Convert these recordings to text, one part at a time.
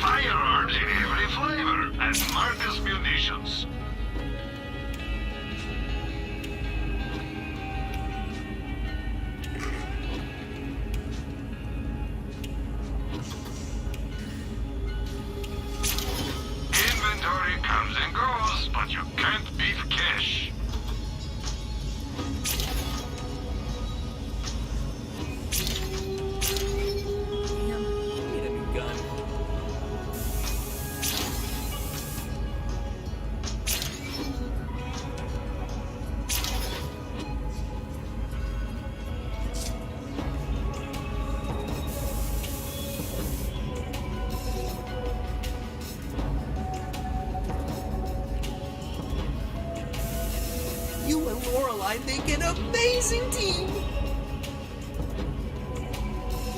firearms in every flavor, and Marcus munitions. Inventory comes and goes, but you can't beat cash. Need a new gun. You and Lorelei make an amazing team!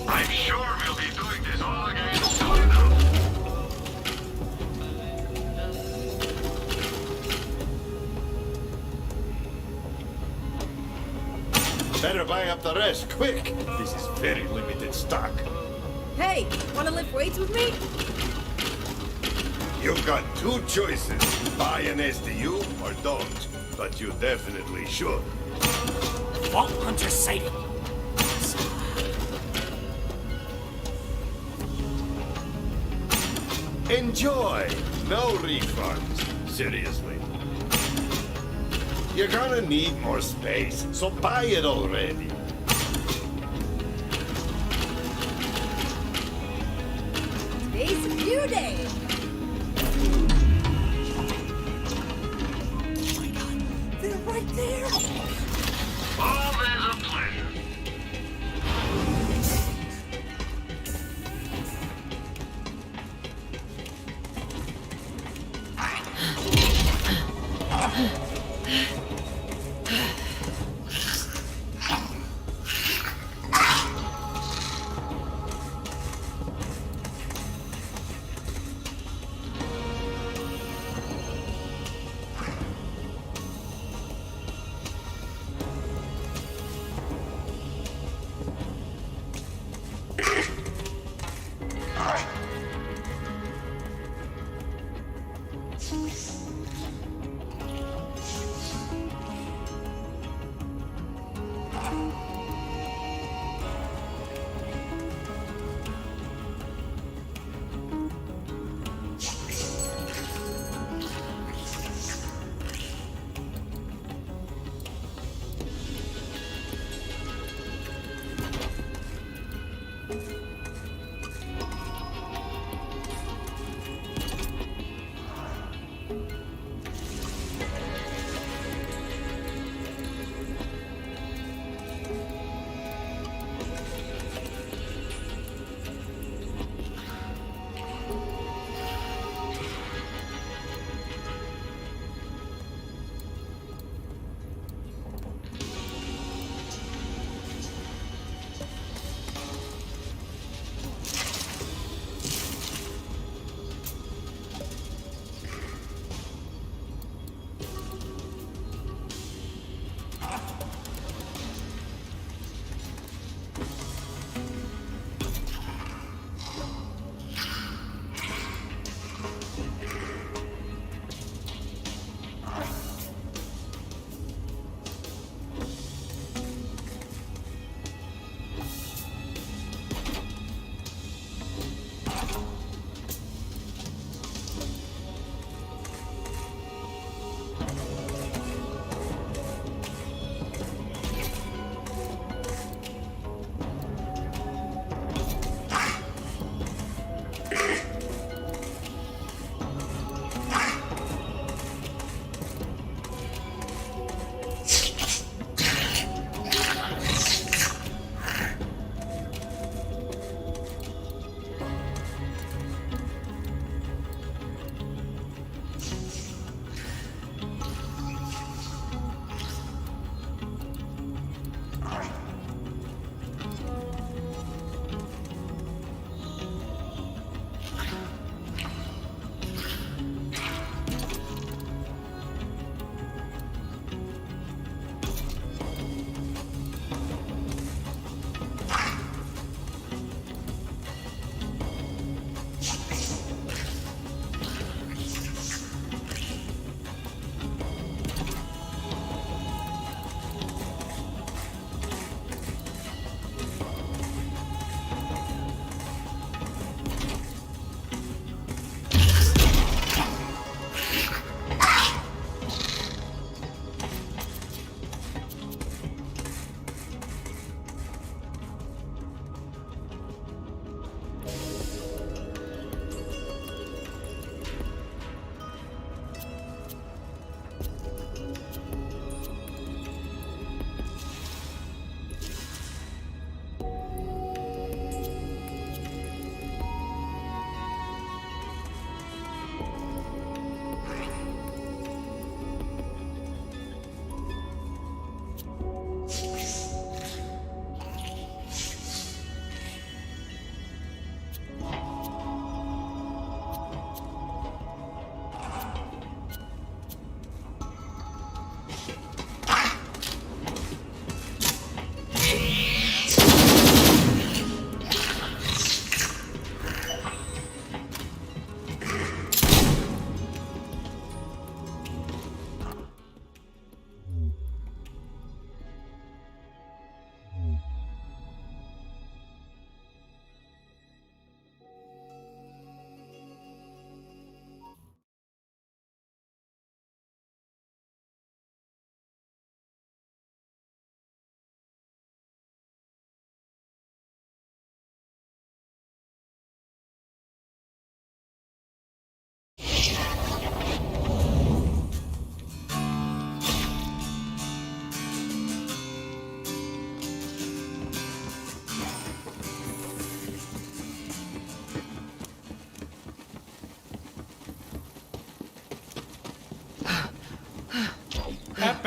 I'm sure we'll be doing this all again soon enough. Better buy up the rest, quick! This is very limited stock. Hey, wanna lift weights with me? You've got two choices. Buy an SDU or don't. But you definitely should. Vault Hunter sighted. Enjoy! No refunds. Seriously. You're gonna need more space, so buy it already. Today's a new day. They're right there! Always a pleasure.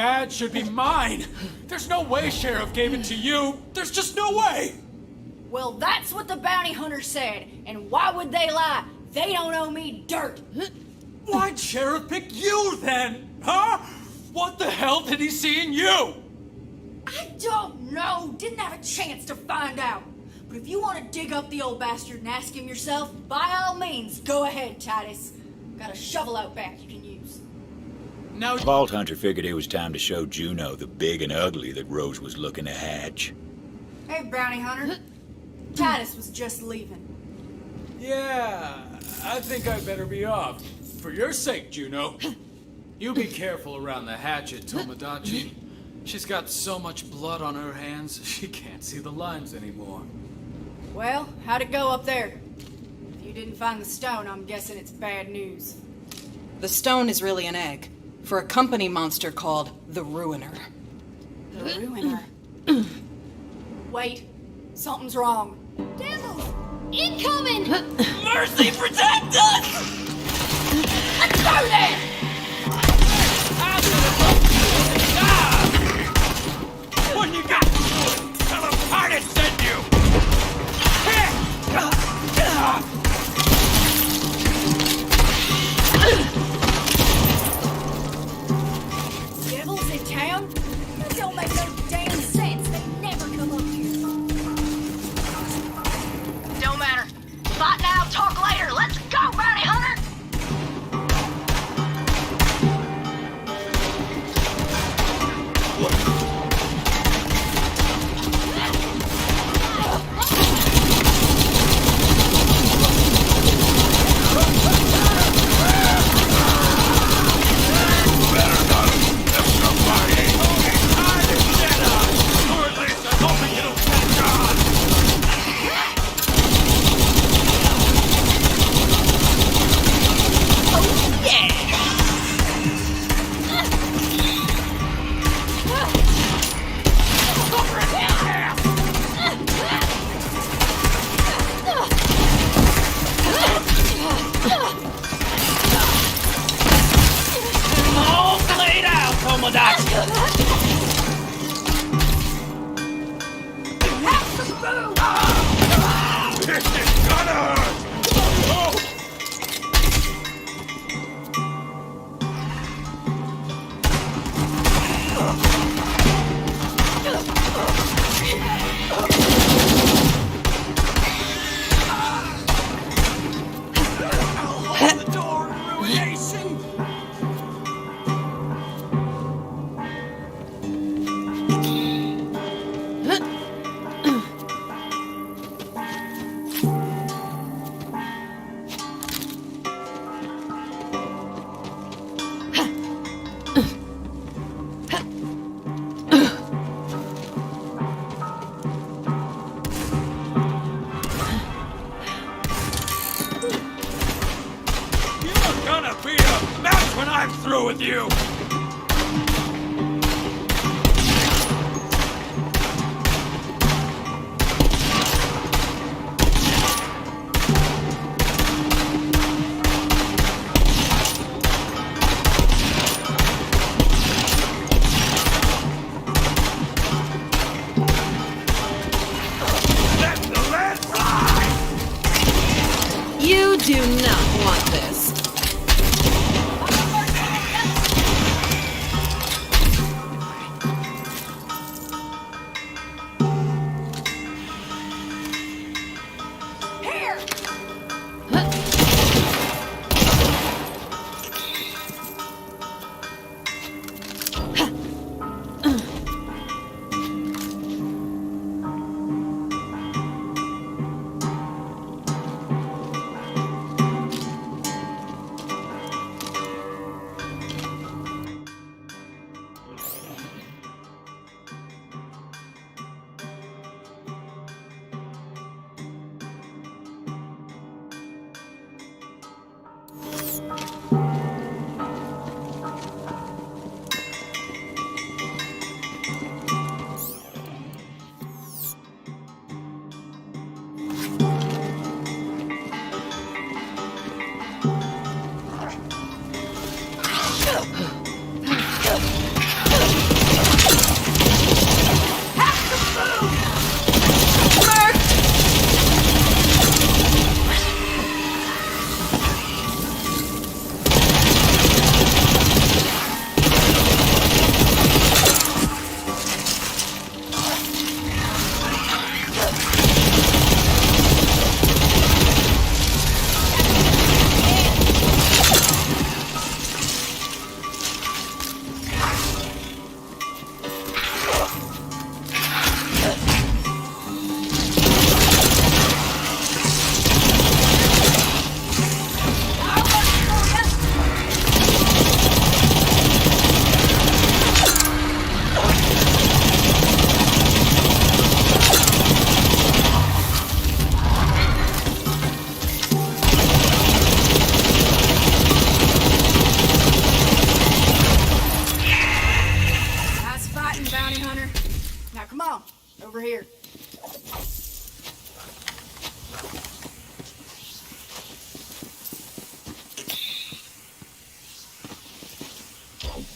badge should be mine. There's no way Sheriff gave it to you. There's just no way. Well, that's what the bounty hunter said. And why would they lie? They don't owe me dirt. Why'd Sheriff pick you then? Huh? What the hell did he see in you? I don't know. Didn't have a chance to find out. But if you want to dig up the old bastard and ask him yourself, by all means, go ahead, Titus. Got a shovel out back you can use. Now, Vault Hunter figured it was time to show Juno the big and ugly that Rose was looking to hatch. Hey, bounty hunter. Titus was just leaving. yeah, I think I better be off. For your sake, Juno. You be careful around the hatchet, Tomodachi. She's got so much blood on her hands, she can't see the lines anymore. Well, how'd it go up there? If you didn't find the stone, I'm guessing it's bad news. The stone is really an egg for a company monster called the Ruiner. The Ruiner. Wait, something's wrong. Devils! Incoming! Mercy, protect us! Let's go there! What you got? Tell him Titus sent you! Devils in town? That don't make no damn sense. They never come up here. Don't matter. Fight now, talk later. Let's go, bounty hunter! All played out, Tomodachi! Have some food! This is gonna hurt! Oh! Hold the door, ruination! You're gonna be a mess when I'm through with you! Let the lead fly! You do not want this. Here!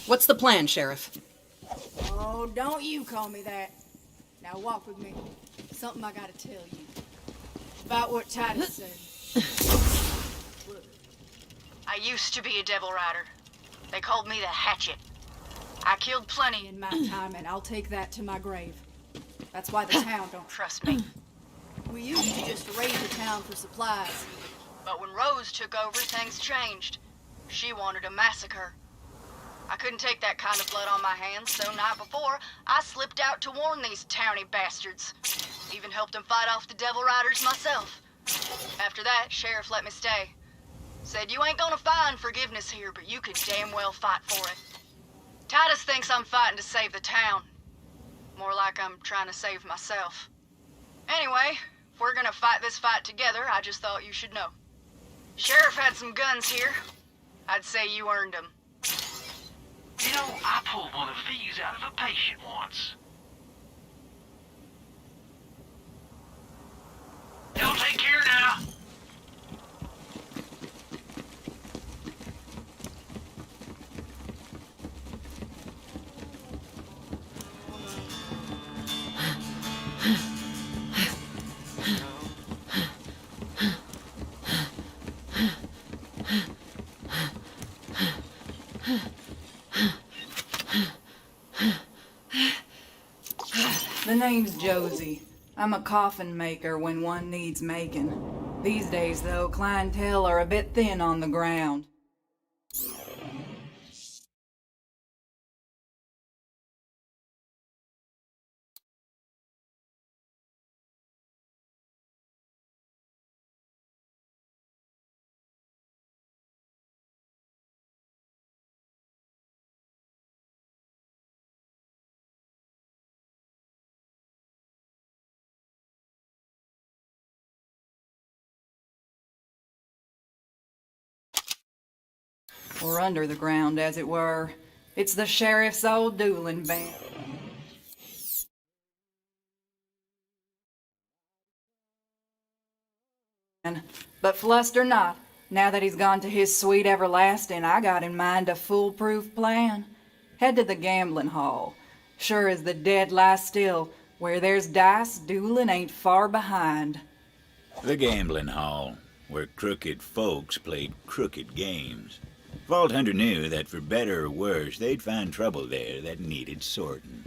What's the plan, Sheriff? Oh, don't you call me that. Now walk with me. Something I gotta tell you. About what Titus said. Look, I used to be a devil rider. They called me the Hatchet. I killed plenty in my time, and I'll take that to my grave. That's why the town don't trust me. We used to just raid the town for supplies. But when Rose took over, things changed. She wanted a massacre. I couldn't take that kind of blood on my hands, so night before, I slipped out to warn these towny bastards. Even helped them fight off the devil riders myself. After that, Sheriff let me stay. Said you ain't gonna find forgiveness here, but you could damn well fight for it. Titus thinks I'm fighting to save the town. More like I'm trying to save myself. Anyway, if we're gonna fight this fight together, I just thought you should know. Sheriff had some guns here. I'd say you earned them. You know, I pulled one of these out of a patient once. You'll take care now. The name's Josie. I'm a coffin maker when one needs making. These days, though, clientele are a bit thin on the ground. Or under the ground, as it were. It's the sheriff's old dueling band. But fluster not. Now that he's gone to his sweet everlasting, I got in mind a foolproof plan. Head to the gambling hall. Sure as the dead lie still, where there's dice, dueling ain't far behind. The gambling hall, where crooked folks played crooked games. Vault Hunter knew that for better or worse, they'd find trouble there that needed sorting.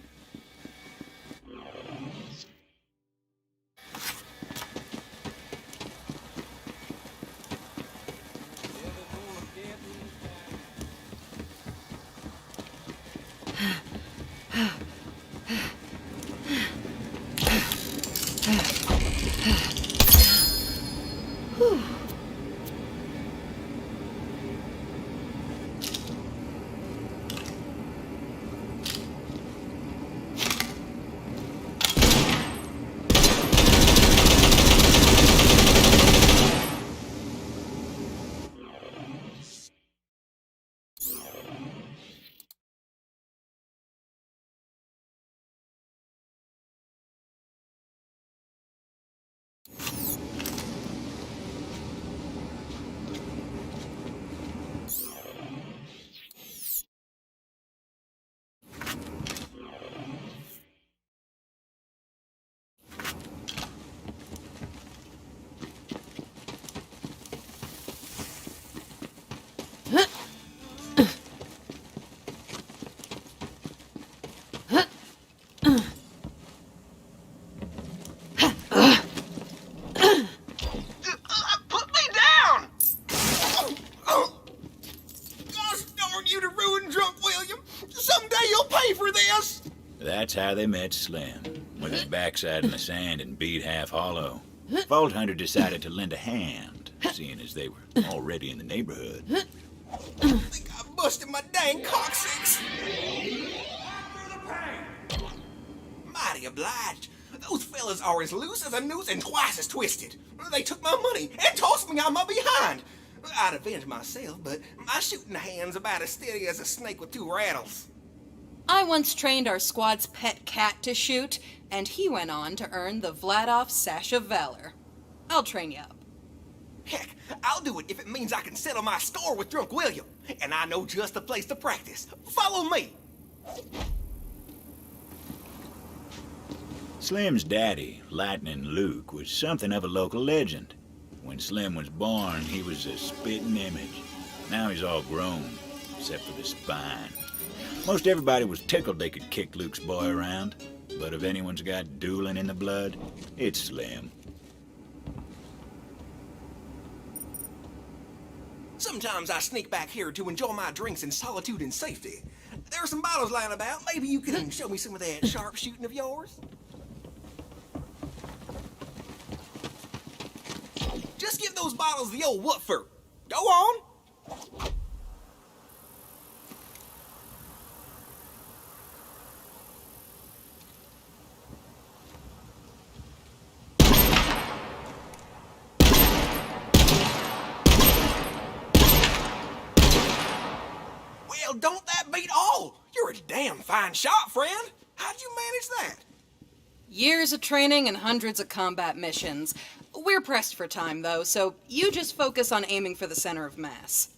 That's how they met Slim, with his backside in the sand and beat half hollow. Vault Hunter decided to lend a hand, seeing as they were already in the neighborhood. I think I busted my dang coccyx. Mighty obliged. Those fellas are as loose as a noose and twice as twisted. They took my money and tossed me out my behind. I'd avenge myself, but my shooting hand's about as steady as a snake with two rattles. I once trained our squad's pet cat to shoot, and he went on to earn the Vladov Sash of Valor. I'll train you up. Heck, I'll do it if it means I can settle my score with Drunk William. And I know just the place to practice. Follow me. Slim's daddy, Lightning Luke, was something of a local legend. When Slim was born, he was a spitting image. Now he's all grown, except for the spine. Most everybody was tickled they could kick Luke's boy around, but if anyone's got dueling in the blood, it's Slim. Sometimes I sneak back here to enjoy my drinks in solitude and safety. There are some bottles lying about. Maybe you can show me some of that sharp shooting of yours? Just give those bottles the old what for. Go on. Well, don't that beat all? You're a damn fine shot, friend. How'd you manage that? Years of training and hundreds of combat missions. We're pressed for time, though, so you just focus on aiming for the center of mass.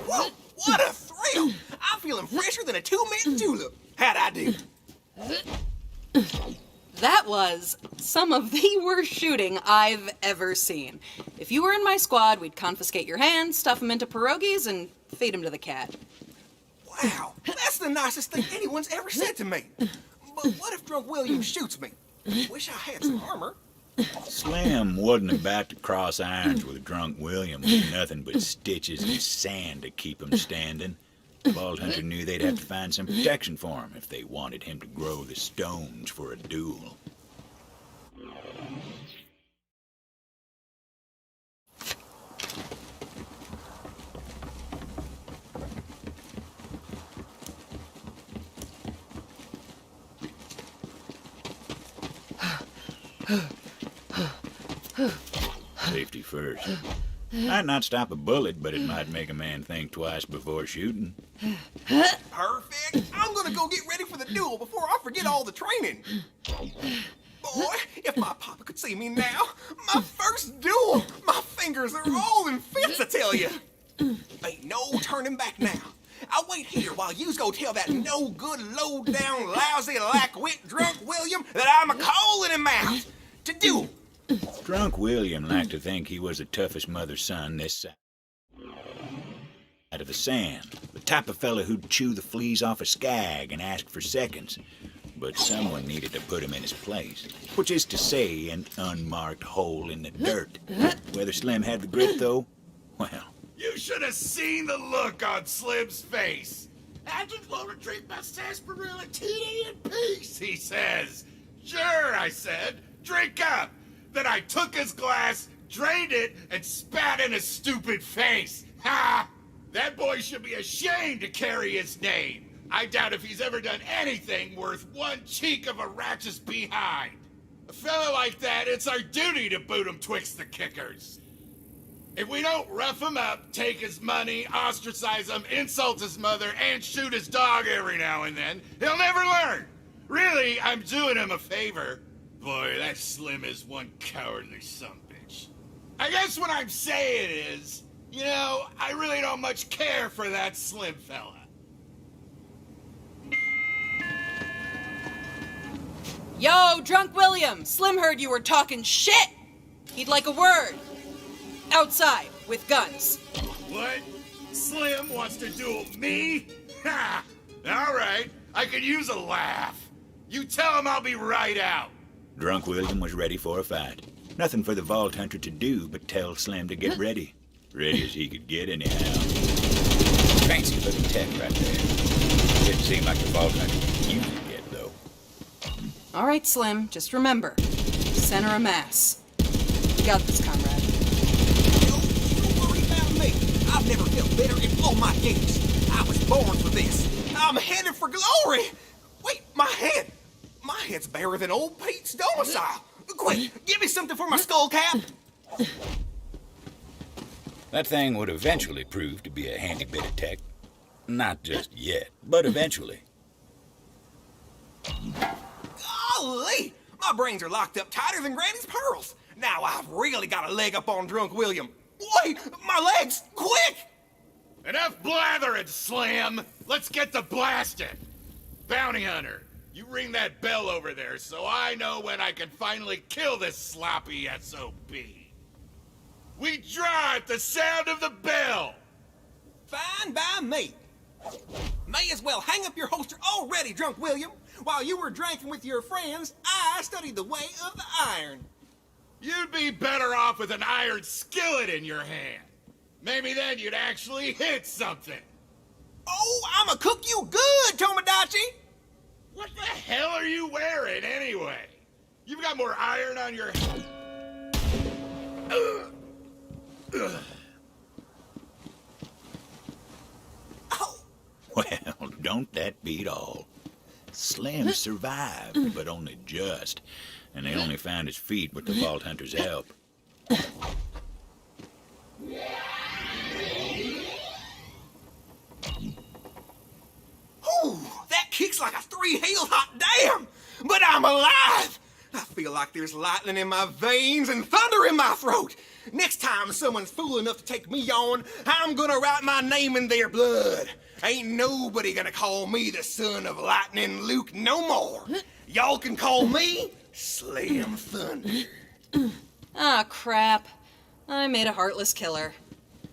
Whoa, what a thrill! I'm feeling fresher than a two-mint julep. How'd I do? That was some of the worst shooting I've ever seen. If you were in my squad, we'd confiscate your hands, stuff them into pierogies, and feed them to the cat. Wow, that's the nicest thing anyone's ever said to me. But what if Drunk William shoots me? Wish I had some armor. Slim wasn't about to cross irons with Drunk William with nothing but stitches and sand to keep him standing. Vault Hunter knew they'd have to find some protection for him if they wanted him to grow the stones for a duel. Safety first. Might not stop a bullet, but it might make a man think twice before shooting. Perfect. I'm gonna go get ready for the duel before I forget all the training. Boy, if my papa could see me now. My first duel. My fingers are all in fits, I tell you. Ain't no turning back now. I'll wait here while yous go tell that no-good, low-down, lousy, lack-wit Drunk William that I'm a calling him out. To duel. Drunk William liked to think he was the toughest mother's son this side of the sand. The type of fella who'd chew the fleas off a skag and ask for seconds. But someone needed to put him in his place, which is to say, an unmarked hole in the dirt. Whether Slim had the grit, though, well... You should have seen the look on Slim's face. I just want to drink my sarsaparilla tea in peace, he says. Sure, I said. Drink up. Then I took his glass, drained it, and spat in his stupid face. Ha! That boy should be ashamed to carry his name. I doubt if he's ever done anything worth one cheek of a ratchet's behind. A fellow like that, it's our duty to boot him twixt the kickers. If we don't rough him up, take his money, ostracize him, insult his mother, and shoot his dog every now and then, he'll never learn. Really, I'm doing him a favor. Boy, that Slim is one cowardly sumbitch. I guess what I'm saying is, you know, I really don't much care for that Slim fella. Yo, Drunk William! Slim heard you were talking shit! He'd like a word. Outside, with guns. What? Slim wants to duel me? Ha! All right, I could use a laugh. You tell him I'll be right out. Drunk William was ready for a fight. Nothing for the Vault Hunter to do but tell Slim to get ready. Ready as he could get anyhow. Fancy looking tech right there. Didn't seem like the Vault Hunter could usually get, though. All right, Slim, just remember. Center of mass. You got this, comrade. Don't worry about me. I've never felt better in all my games. I was born for this. I'm headed for glory. Wait, my head. My head's barer than old Pete's domicile. Quick, give me something for my skull cap. That thing would eventually prove to be a handy bit of tech. Not just yet, but eventually. Golly! My brains are locked up tighter than Granny's pearls. Now I've really got a leg up on drunk William. Wait, my legs! Quick! Enough blathering, Slim! Let's get to blasting! Bounty Hunter, you ring that bell over there so I know when I can finally kill this sloppy SOB. We draw at the sound of the bell! Fine by me. May as well hang up your holster already, drunk William. While you were drinking with your friends, I studied the way of the iron. You'd be better off with an iron skillet in your hand. Maybe then you'd actually hit something. Oh, I'ma cook you good, Tomodachi! What the hell are you wearing anyway? You've got more iron on your... Well, don't that beat all? Slim survived, but only just. And they only found his feet with the Vault Hunter's help. Ooh, that kicks like a three-hail hot damn! But I'm alive! I feel like there's lightning in my veins and thunder in my throat. Next time someone's fool enough to take me on, I'm gonna write my name in their blood. Ain't nobody gonna call me the son of Lightning Luke no more. Y'all can call me Slim Thunder. Ah, crap. I made a heartless killer.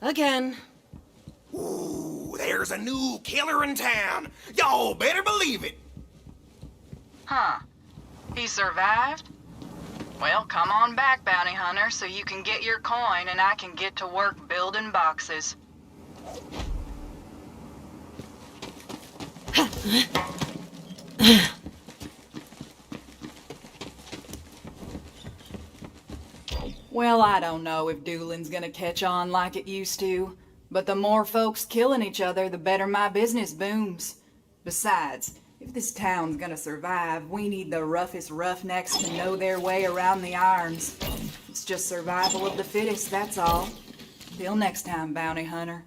Again. Ooh, there's a new killer in town. Y'all better believe it. Huh. He survived? Well, come on back, Bounty Hunter, so you can get your coin and I can get to work building boxes. Well, I don't know if dueling's gonna catch on like it used to, but the more folks killing each other, the better my business booms. Besides, if this town's gonna survive, we need the roughest roughnecks to know their way around the irons. It's just survival of the fittest, that's all. Till next time, Bounty Hunter.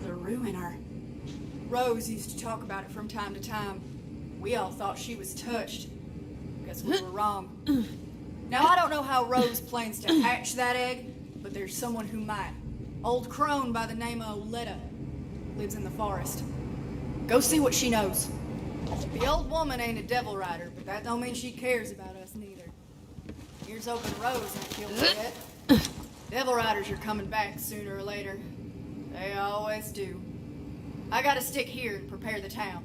The Ruiner. Rose used to talk about it from time to time. We all thought she was touched. Guess we were wrong. Now, I don't know how Rose plans to hatch that egg, but there's someone who might. Old crone by the name of Oletta. Lives in the forest. Go see what she knows. The old woman ain't a devil rider, but that don't mean she cares about us neither. Here's hoping Rose ain't killed her yet. Devil riders are coming back sooner or later. They always do. I gotta stick here and prepare the town.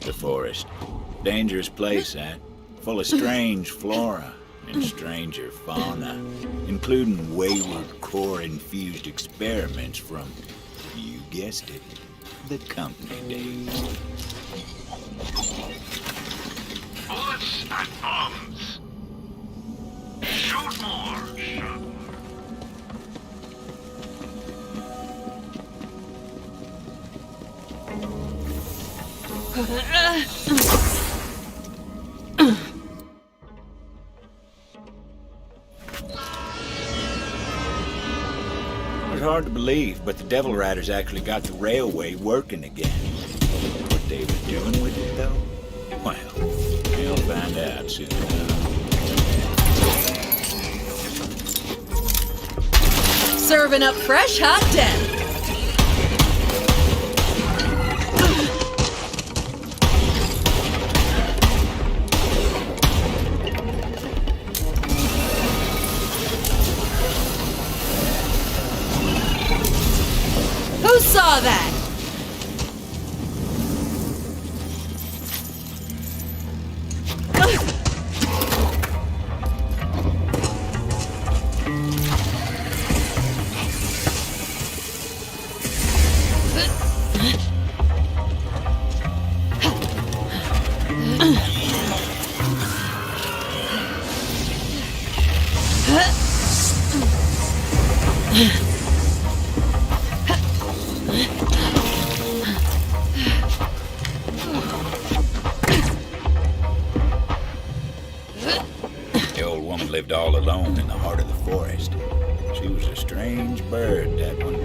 the forest. Dangerous place, that. Full of strange flora and stranger fauna, including wayward core-infused experiments from, you guessed it, the company days. Bullets and bombs. Shoot more. Shoot more. It's hard to believe, but the Devil Riders actually got the railway working again. What they were doing with it, though? Well, we'll find out soon enough. Serving up fresh hot death. Who saw that? The old woman lived all alone in the heart of the forest. She was a strange bird, that one.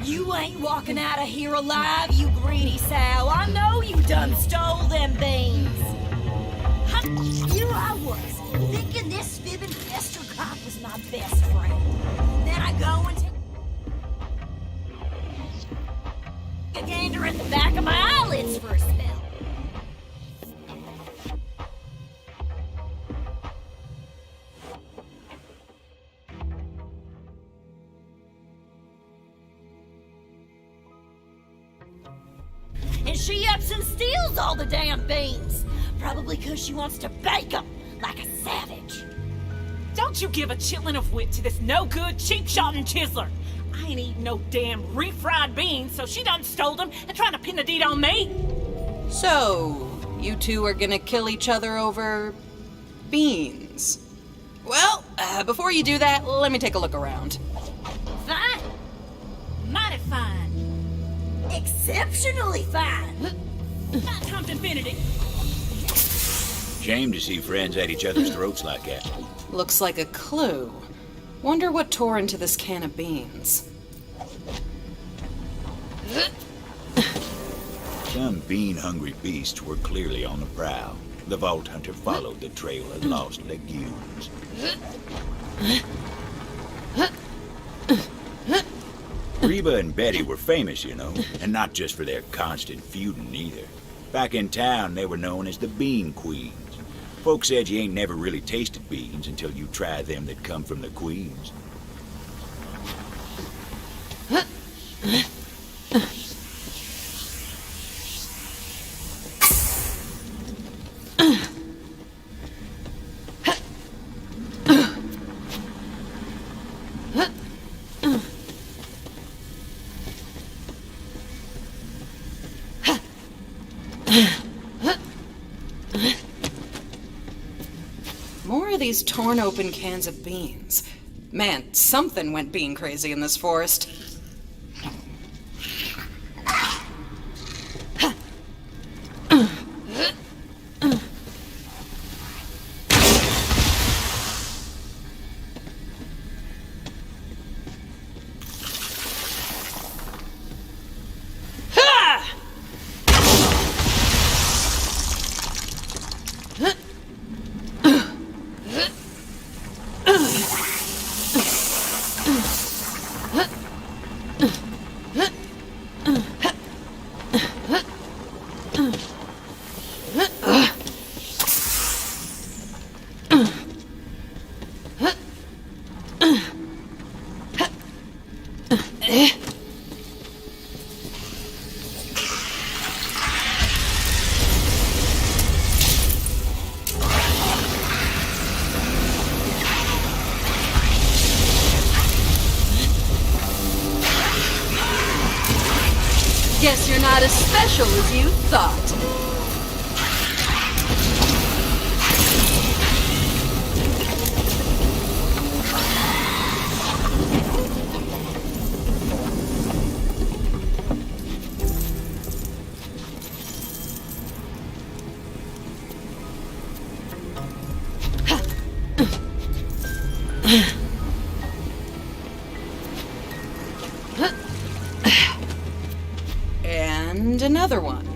You ain't walking out of here alive, you greedy sow. I know you done stole them beans. Here I was, thinking this fibbing fester cop was my best friend. Then I go and take a gander at the back of my eyelids for a spell. And she ups and steals all the damn beans. Probably because she wants to bake them like a savage. Don't you give a chitlin of wit to this no-good, cheap-shotting chiseler. I ain't eating no damn refried beans, so she done stole them and trying to pin the deed on me. So, you two are gonna kill each other over beans. Well, before you do that, let me take a look around. Fine. Mighty fine. Exceptionally fine. Not time to infinity. Shame to see friends at each other's throats like that. Looks like a clue. Wonder what tore into this can of beans. Some bean-hungry beasts were clearly on the prowl. The Vault Hunter followed the trail of lost legumes. Reba and Betty were famous, you know, and not just for their constant feuding either. Back in town, they were known as the Bean Queens. Folks said you ain't never really tasted beans until you try them that come from the Queens. these torn open cans of beans. Man, something went bean crazy in this forest. Guess you're not as special as you thought. And another one.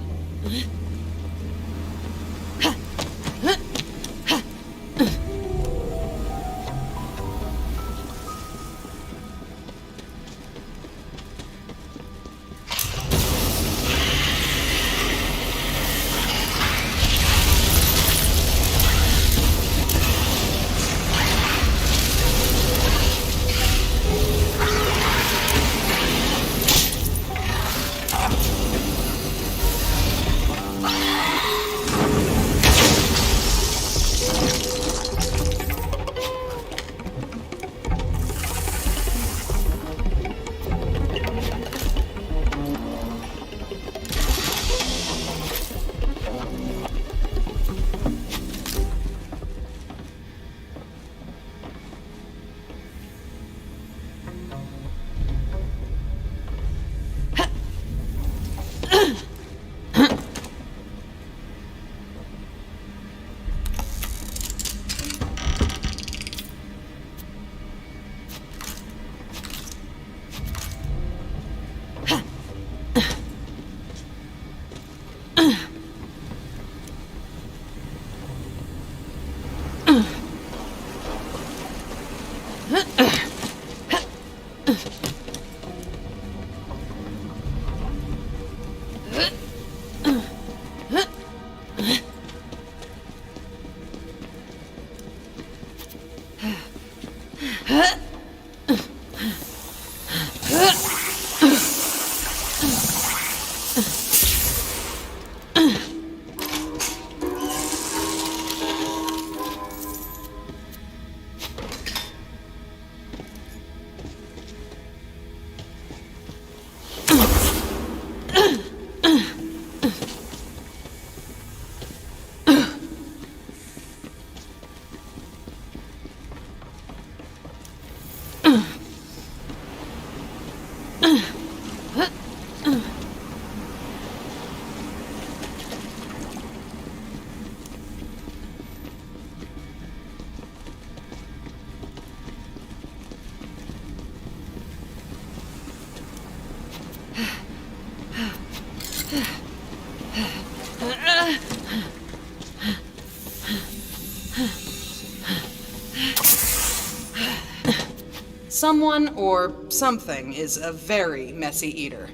Someone or something is a very messy eater.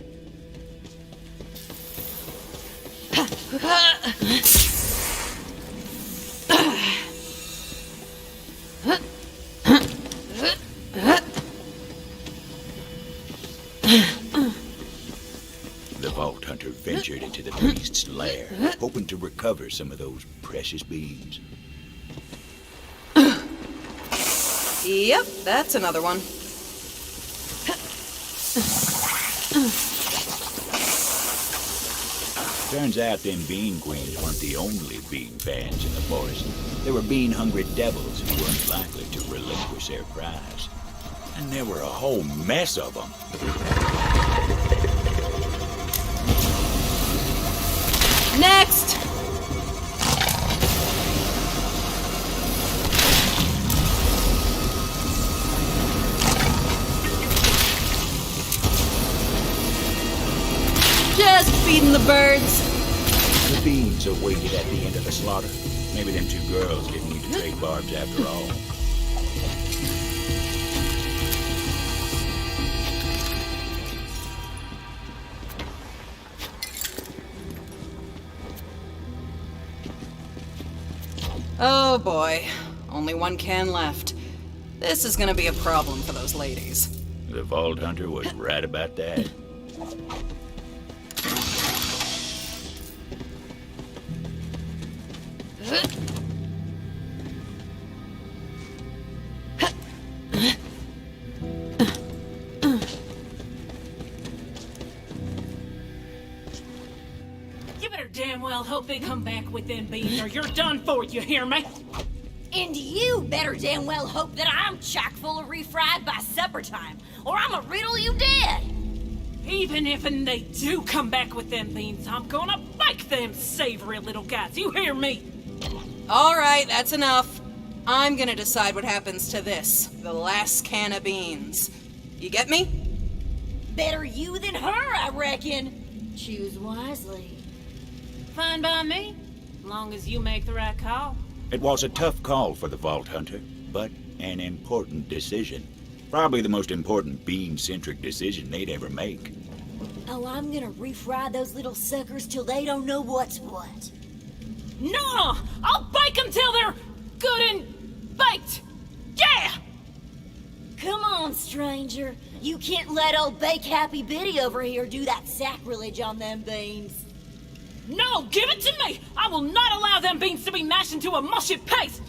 The Vault Hunter ventured into the beast's lair, hoping to recover some of those precious beans. Yep, that's another one. Turns out them bean queens weren't the only bean fans in the forest. There were bean-hungry devils who weren't likely to relinquish their prize. And there were a whole mess of them. Next! Just feeding the birds. The beans are waited at the end of the slaughter. Maybe them two girls didn't need to trade barbs after all. Oh boy, only one can left. This is gonna be a problem for those ladies. The Vault Hunter was right about that. You better damn well hope they come back with them beans or you're done for, you hear me? And you better damn well hope that I'm chock full of refried by supper time, or I'ma riddle you dead. Even if they do come back with them beans, I'm gonna bake them savory little guys, you hear me? Alright, that's enough. I'm gonna decide what happens to this, the last can of beans. You get me? Better you than her, I reckon. Choose wisely. Fine by me, long as you make the right call. It was a tough call for the Vault Hunter, but an important decision. Probably the most important bean-centric decision they'd ever make. Oh, I'm gonna refry those little suckers till they don't know what's what. No! I'll bake them till they're good and baked! Yeah! Come on, stranger. You can't let old Bake Happy Biddy over here do that sacrilege on them beans. No, give it to me! I will not allow them beans to be mashed into a mushy paste!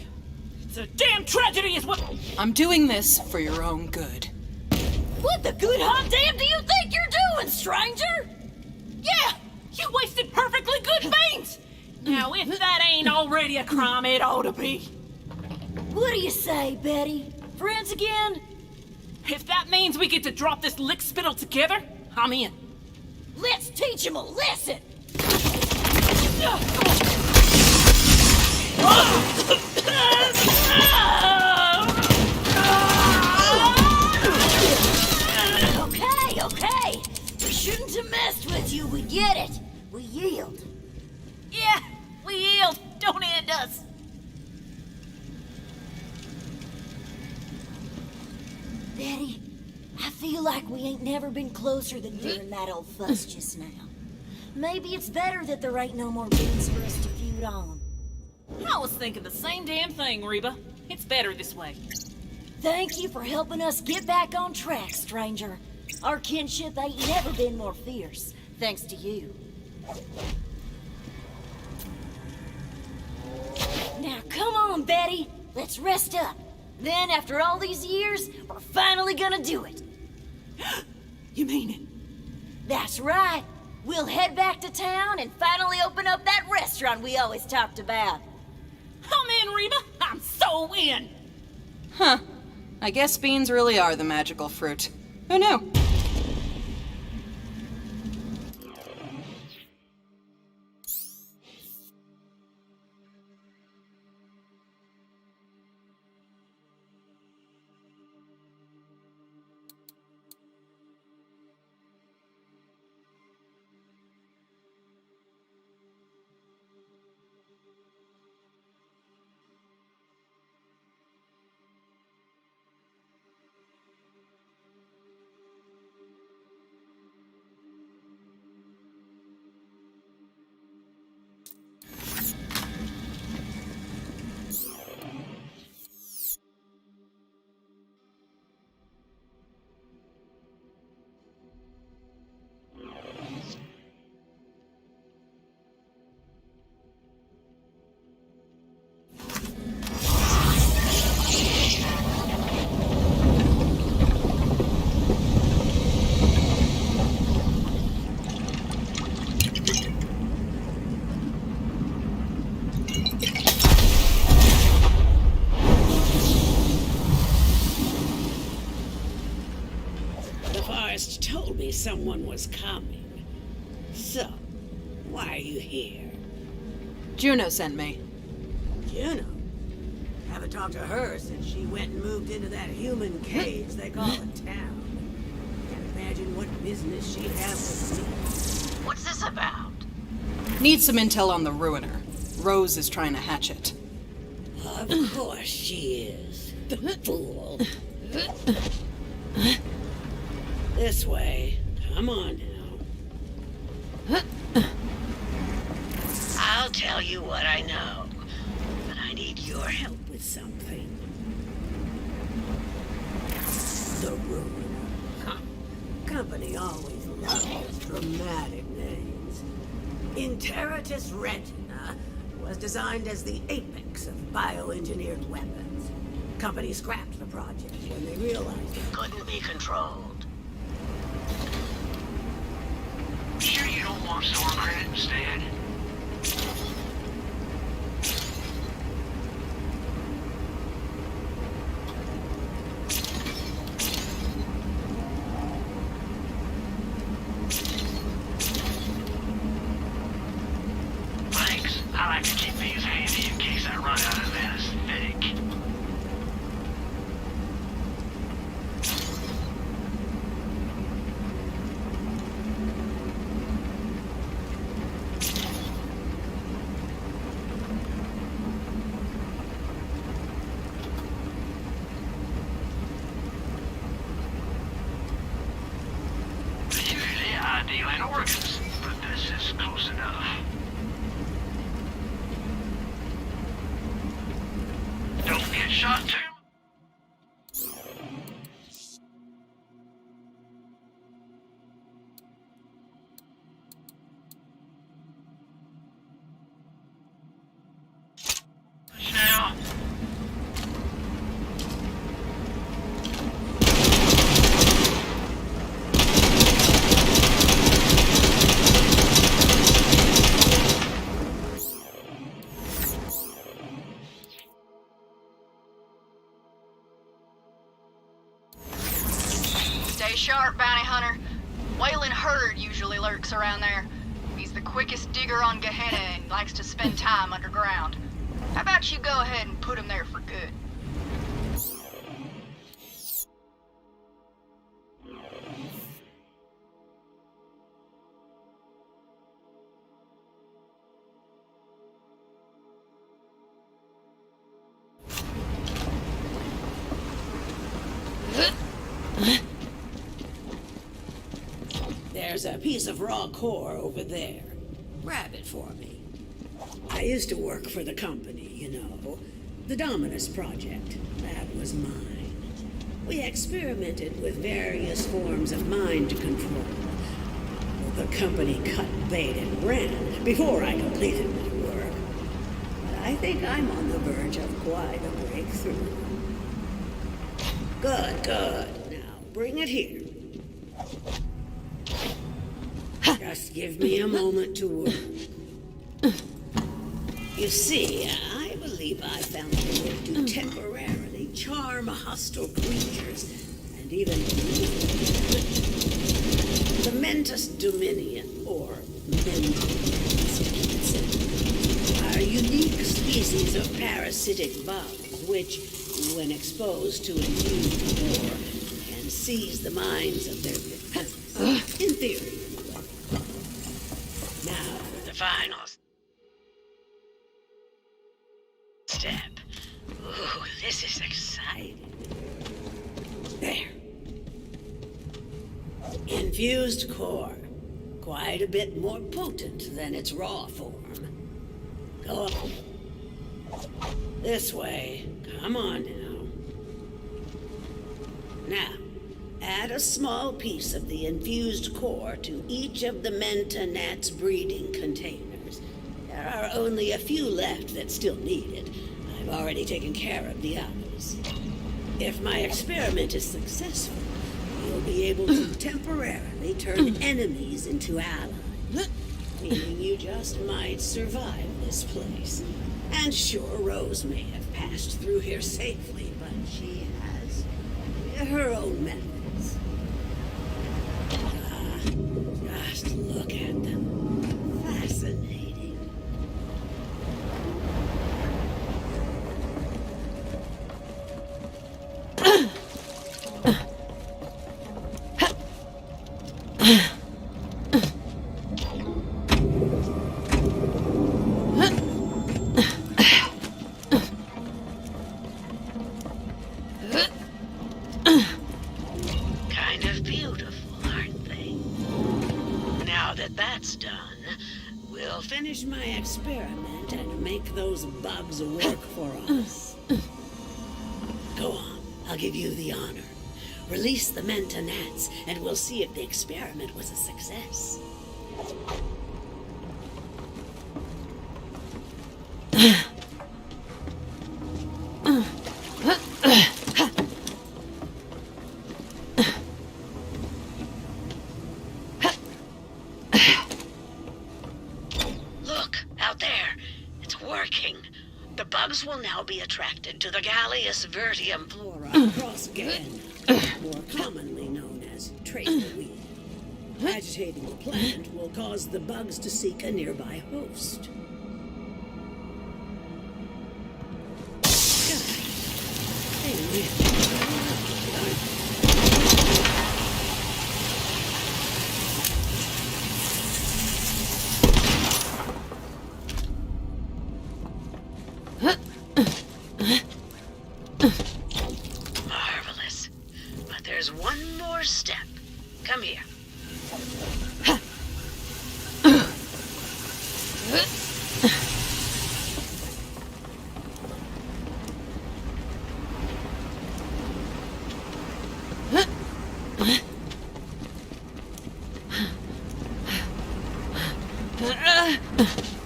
It's a damn tragedy is what— I'm doing this for your own good. What the good hot damn do you think you're doing, stranger? Yeah! You wasted perfectly good beans! Now, if that ain't already a crime, it ought to be. What do you say, Betty? Friends again? If that means we get to drop this lick spittle together, I'm in. Let's teach him a lesson! Okay. We shouldn't have messed with you, we get it. We yield. Yeah, we yield. Don't end us. Betty, I feel like we ain't never been closer than during that old fuss just now. Maybe it's better that there ain't no more beans for us to feud on. I was thinking the same damn thing, Reba. It's better this way. Thank you for helping us get back on track, stranger. Our kinship ain't never been more fierce, thanks to you. Now come on, Betty. Let's rest up. Then, after all these years, we're finally gonna do it. You mean it? That's right. We'll head back to town and finally open up that restaurant we always talked about. I'm in, Reba. I'm so in. Huh. I guess beans really are the magical fruit. Who knew? me someone was coming. So, why are you here? Juno sent me. Juno? Haven't talked to her since she went and moved into that human cage they call a town. Can't imagine what business she'd have with me. What's this about? Need some intel on the Ruiner. Rose is trying to hatch it. Of course she is. The fool. This way. Come on now. I'll tell you what I know, but I need your help with something. The Ruiner. Huh. Company always loves dramatic names. Interitus Retina was designed as the apex of bioengineered weapons. Company scrapped the project when they realized it couldn't be controlled. Sure you don't want store credit instead? Thanks. I like to keep these handy in case I run out of anesthetic. Usually I deal in organs, but this is close enough. Don't get shot too. Now. Stay sharp, bounty hunter. Waylon Hurd usually lurks around there. He's the quickest digger on Gehenna and likes to spend time underground. How about you go ahead and put him there for good? There's a piece of raw core over there. Grab it for me. I used to work for the company, you know. The Dominus Project. That was mine. We experimented with various forms of mind control. The company cut bait and ran before I completed my work. But I think I'm on the verge of quite a breakthrough. Good, good. Now, bring it here. Just give me a moment to work. You see, I believe I found a way to temporarily charm hostile creatures and even the Mentis Dominion, or Mentis, are a unique species of parasitic bugs which, when exposed to infused core, can seize the minds of their victims. In theory. Now for the final step. Ooh, this is exciting. There. Infused core. Quite a bit more potent than its raw form. Go on. This way. Come on now. Now, add a small piece of the infused core to each of the Mentanat's breeding containers. There are only a few left that still need it. I've already taken care of the others. If my experiment is successful, you'll be able to temporarily turn enemies into allies. Meaning you just might survive this place. And sure, Rose may have passed through here safely, but she has her own methods. Now that that's done, we'll finish my experiment and make those bugs work for us. Go on, I'll give you the honor. Release the Menta gnats, and we'll see if the experiment was a success. Look, out there. It's working. The bugs will now be attracted to the Gallius vertium flora across Gan, more commonly known as traitor weed. Agitating the plant will cause the bugs to seek a nearby host. Marvelous. But there's one more step. Come here.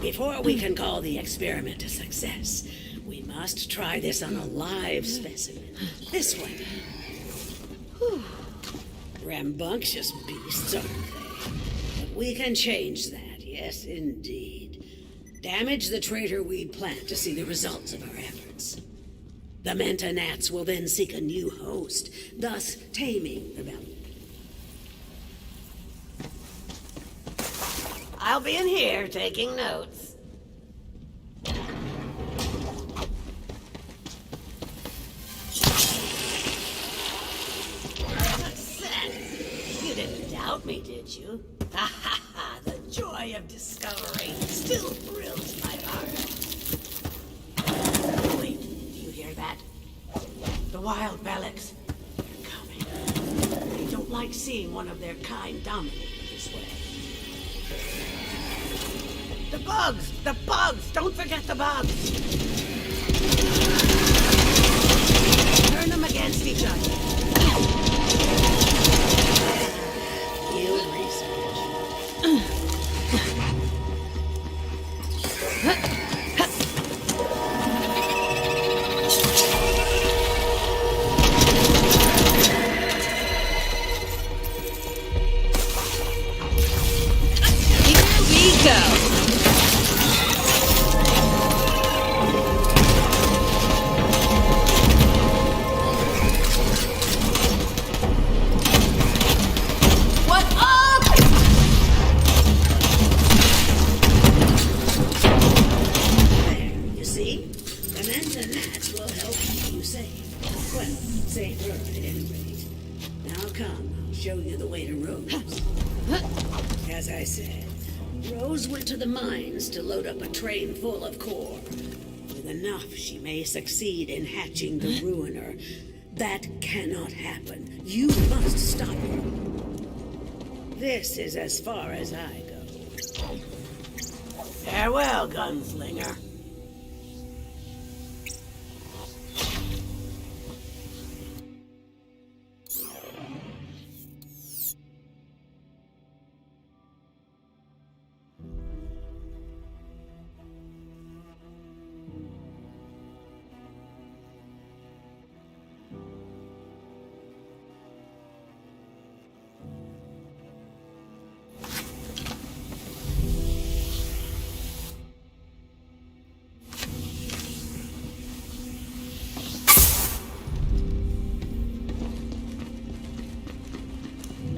Before we can call the experiment a success, we must try this on a live specimen. This one. Whew. Rambunctious beasts, aren't they? But we can change that, yes indeed. Damage the traitor weed plant to see the results of our efforts. The Menta gnats will then seek a new host, thus taming the belly. I'll be in here taking notes. Success! You didn't doubt me, did you? Ha ha ha! The joy of discovery still thrills my heart. Wait, do you hear that? The wild Belix. They're coming. They don't like seeing one of their kind dominated this way. The bugs! The bugs! Don't forget the bugs! Turn them against each other. Field research. Here we go. Safer at any rate. Now come, I'll show you the way to Rose. As I said, Rose went to the mines to load up a train full of core. With enough, she may succeed in hatching the Ruiner. That cannot happen. You must stop her. This is as far as I go. Farewell, gunslinger.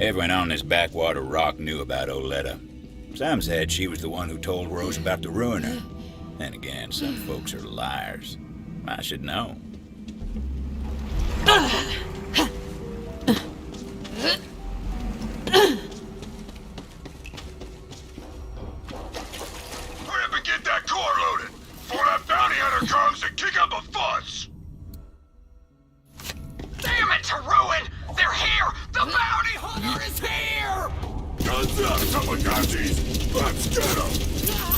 Everyone on this backwater rock knew about Oletta. Some said she was the one who told Rose about the Ruiner. Then again, some folks are liars. I should know. Hurry up and get that core loaded, before that bounty hunter comes and kick up a fuss! Damn it, to ruin! They're here! The bounty hunter is here! Guns up! got some Tamagotchis! Let's get them!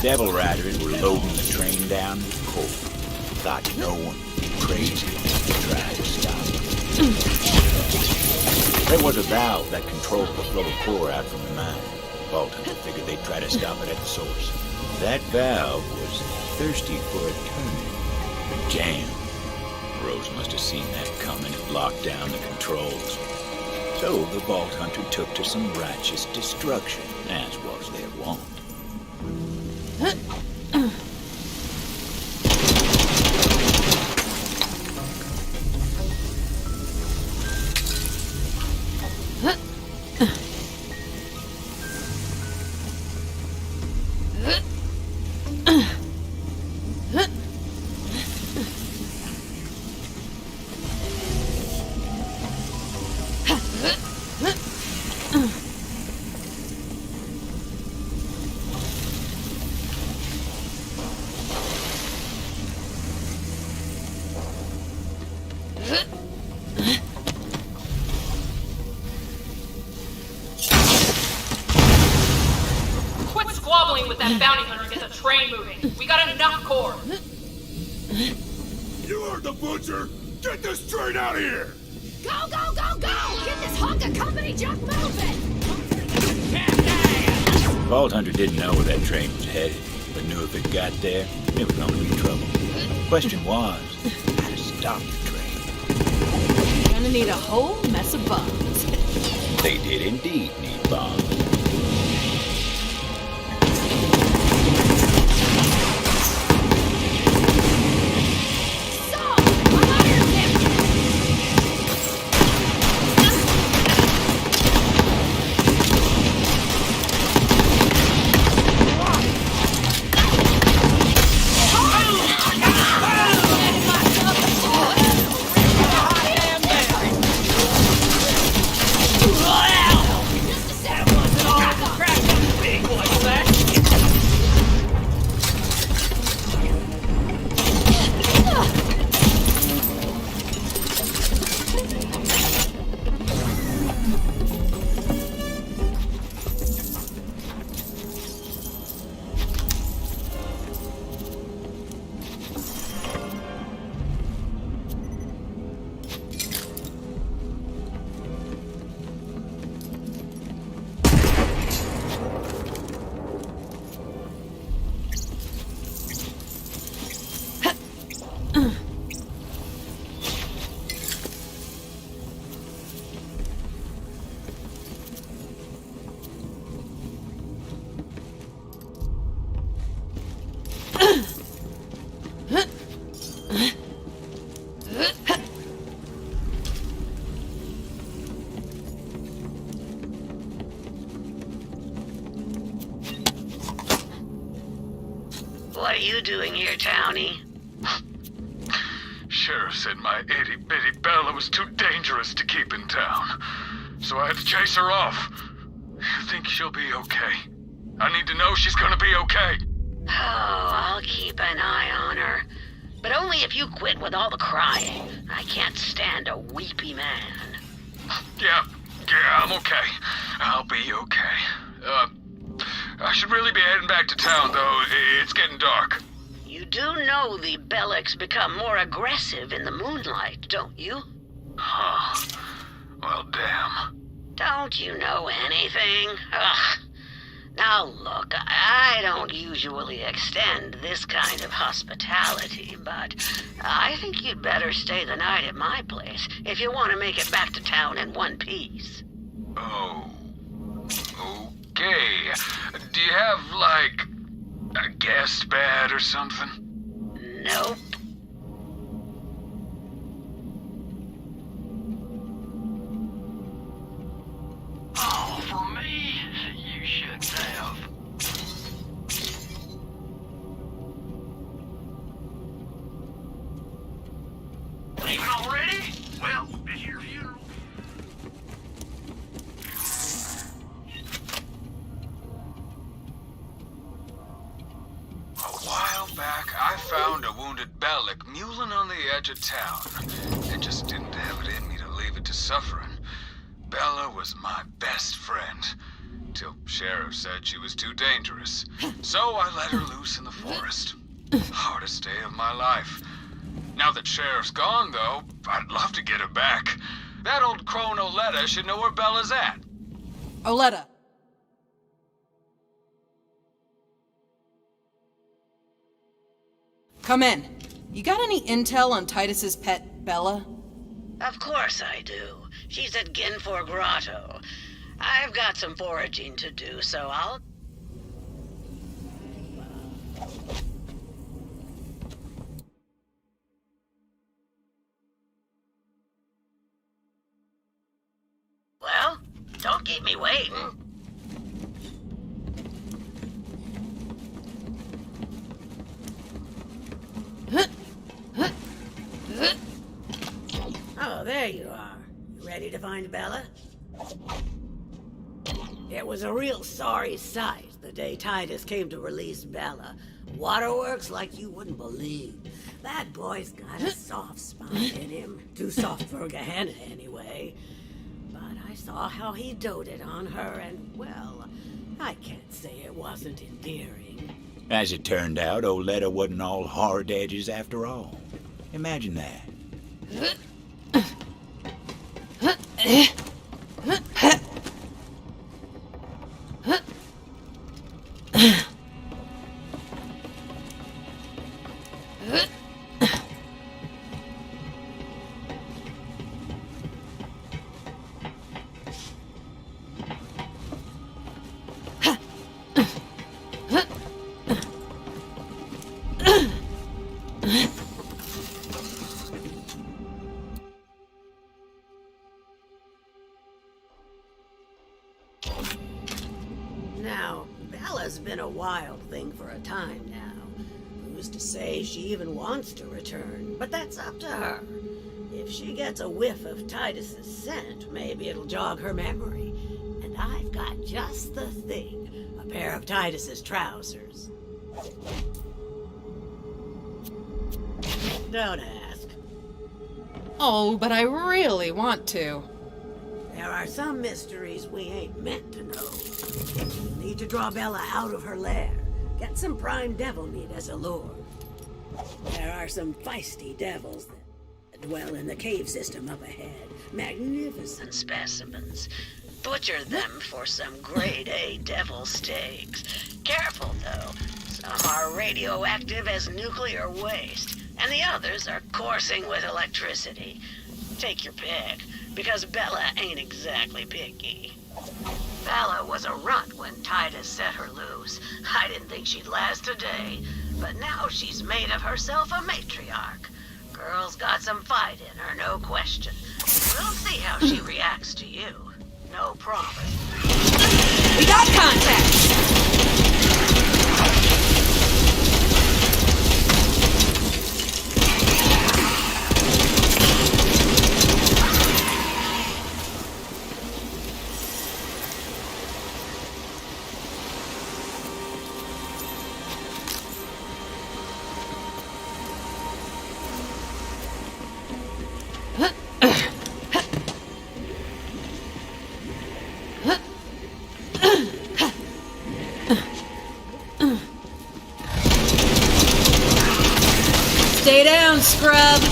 Devil Riders were loading the train down with coal. Thought no one would be crazy enough to try to stop them. There was a valve that controlled the flow of core out from the mine. Vault Hunter figured they'd try to stop it at the source. That valve was thirsty for a turn. Jam. Rose must have seen that coming and locked down the controls. So the Vault Hunter took to some righteous destruction, as was their wont. Quit squabbling with that bounty hunter and get the train moving. We got enough core. You heard the butcher! Get this train out of here! Go, go, go, go! Get this hunk of company junk moving! Vault Hunter didn't know where that train was headed, but knew if it got there, it was going to be trouble. The question was, how to stop the train. You're gonna need a whole mess of bombs. They did indeed need bombs. What are you doing here, Townie? Sheriff said my itty-bitty Bella was too dangerous to keep in town, so I had to chase her off. You think she'll be okay? I need to know she's gonna be okay. Oh, I'll keep an eye on her. But only if you quit with all the crying. I can't stand a weepy man. Yeah, I'm okay. I'll be okay. I should really be heading back to town, though. It's getting dark. You do know the Bellics become more aggressive in the moonlight, don't you? Huh. Well, damn. Don't you know anything? Ugh. Now look, I don't usually extend this kind of hospitality, but I think you'd better stay the night at my place if you want to make it back to town in one piece. Oh. Okay. Do you have, like, a guest bed or something? Nope. Oh, for me? You should have. Leaving already? Well, it's your funeral. A while back, I found a wounded Bellic mewling on the edge of town. I just didn't have it in me to leave it to suffering. Bella was my best friend. till Sheriff said she was too dangerous. So I let her loose in the forest. Hardest day of my life. Now that Sheriff's gone, though, I'd love to get her back. That old crone Oletta should know where Bella's at. Oletta. Come in. You got any intel on Titus's pet, Bella? Of course I do. She's at Ginfor Grotto. I've got some foraging to do, so I'll... Well, don't keep me waiting. Oh, there you are. You ready to find Bella? It was a real sorry sight the day Titus came to release Bella. Waterworks like you wouldn't believe. That boy's got a soft spot in him. Too soft for Gehenna, anyway. But I saw how he doted on her, and, well, I can't say it wasn't endearing. As it turned out, Oletta wasn't all hard edges after all. Imagine that. Now, Bella's been a wild thing for a time now. Who's to say she even wants to return? But that's up to her. If she gets a whiff of Titus's scent, maybe it'll jog her memory. And I've got just the thing. A pair of Titus's trousers. Don't ask. Oh, but I really want to. There are some mysteries we ain't meant to know. We need to draw Bella out of her lair. Get some prime devil meat as a lure. There are some feisty devils that dwell in the cave system up ahead. Magnificent specimens. Butcher them for some grade A devil steaks. Careful, though. Some are radioactive as nuclear waste, and the others are coursing with electricity. Take your pick, because Bella ain't exactly picky. Bella was a runt when Titus set her loose. I didn't think she'd last a day, but now she's made of herself a matriarch. Girl's got some fight in her, no question. We'll see how she reacts to you. No promise. We got contact! Stay down, scrub!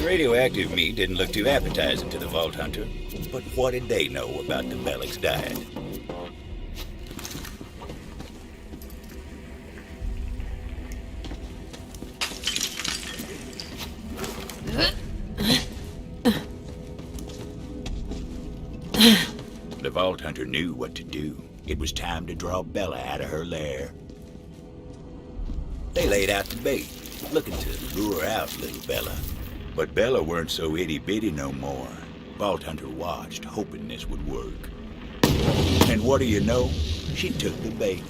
Radioactive meat didn't look too appetizing to the Vault Hunter, but what did they know about the Bellic's diet? The Vault Hunter knew what to do. It was time to draw Bella out of her lair. They laid out the bait, looking to lure out little Bella. But Bella weren't so itty-bitty no more. Vault Hunter watched, hoping this would work. And what do you know? She took the bait.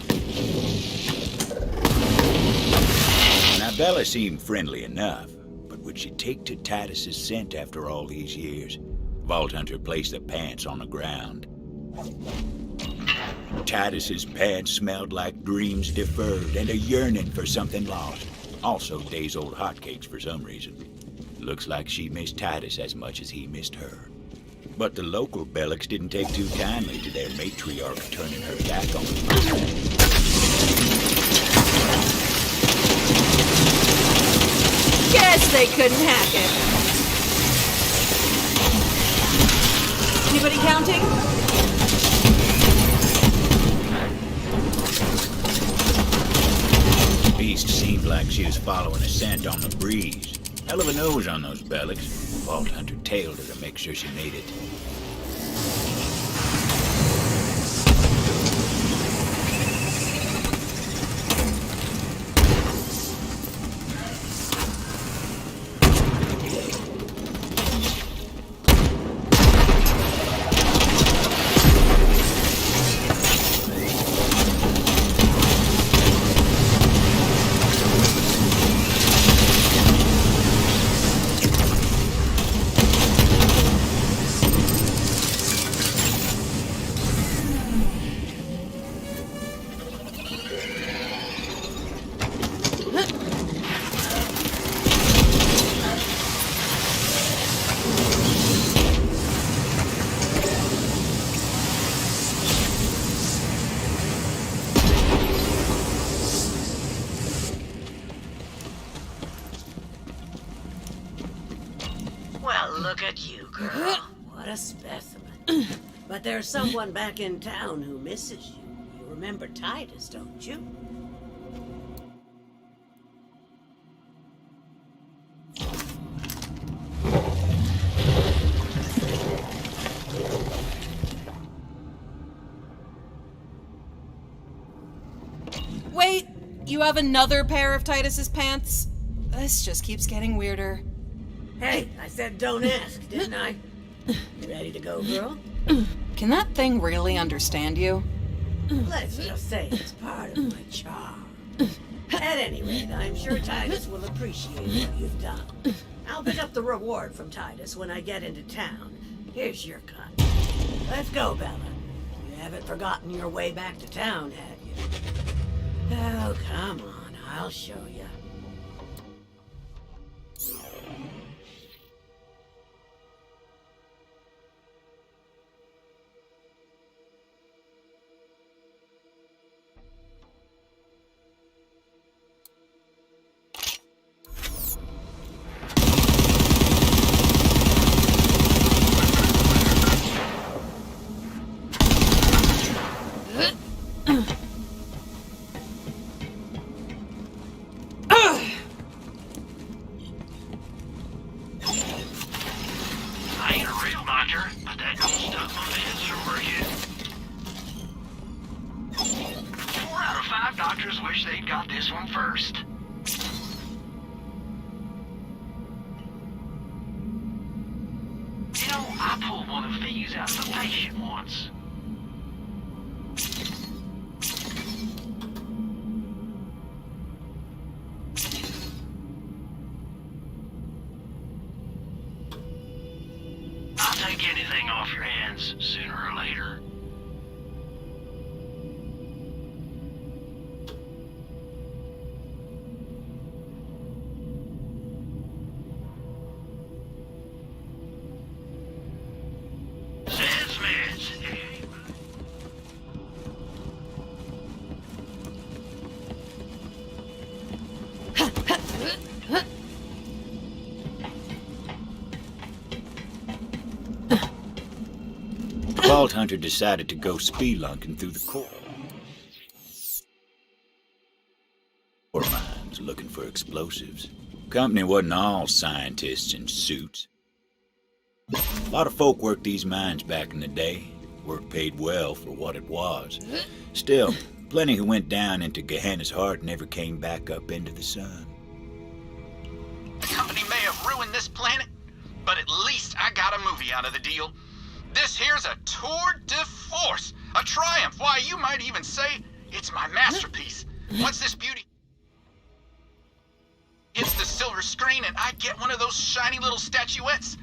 Now, Bella seemed friendly enough, but would she take to Titus's scent after all these years? Vault Hunter placed the pants on the ground. Titus's pants smelled like dreams deferred and a yearning for something lost. Also days-old hotcakes for some reason. Looks like she missed Titus as much as he missed her. But the local Bellocks didn't take too kindly to their matriarch turning her back on them. Guess they couldn't hack it. Anybody counting? The beast seemed like she was following a scent on the breeze. Hell of a nose on those Bellocks. Vault Hunter tailed her to make sure she made it. Well, look at you, girl. What a specimen. But there's someone back in town who misses you. You remember Titus, don't you? Wait, you have another pair of Titus's pants? This just keeps getting weirder. Hey, I said don't ask, didn't I? You ready to go, girl? Can that thing really understand you? Let's just say it's part of my charm. At any rate, I'm sure Titus will appreciate what you've done. I'll pick up the reward from Titus when I get into town. Here's your cut. Let's go, Bella. You haven't forgotten your way back to town, have you? Oh, come on, I'll show you. Anything off your hands sooner or later. Vault Hunter decided to go spelunking through the core mines looking for explosives. Company wasn't all scientists in suits. A lot of folk worked these mines back in the day. Work paid well for what it was. Still, Plenty who went down into Gehenna's heart never came back up into the sun. The company may have ruined this planet, but at least I got a movie out of the deal. This here's a tour de force, a triumph. Why, you might even say it's my masterpiece. Once this beauty hits the silver screen and I get one of those shiny little statuettes,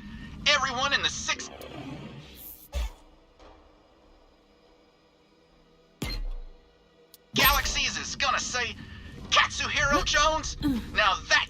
everyone in the six galaxies is gonna say, Katsuhiro Jones? Now that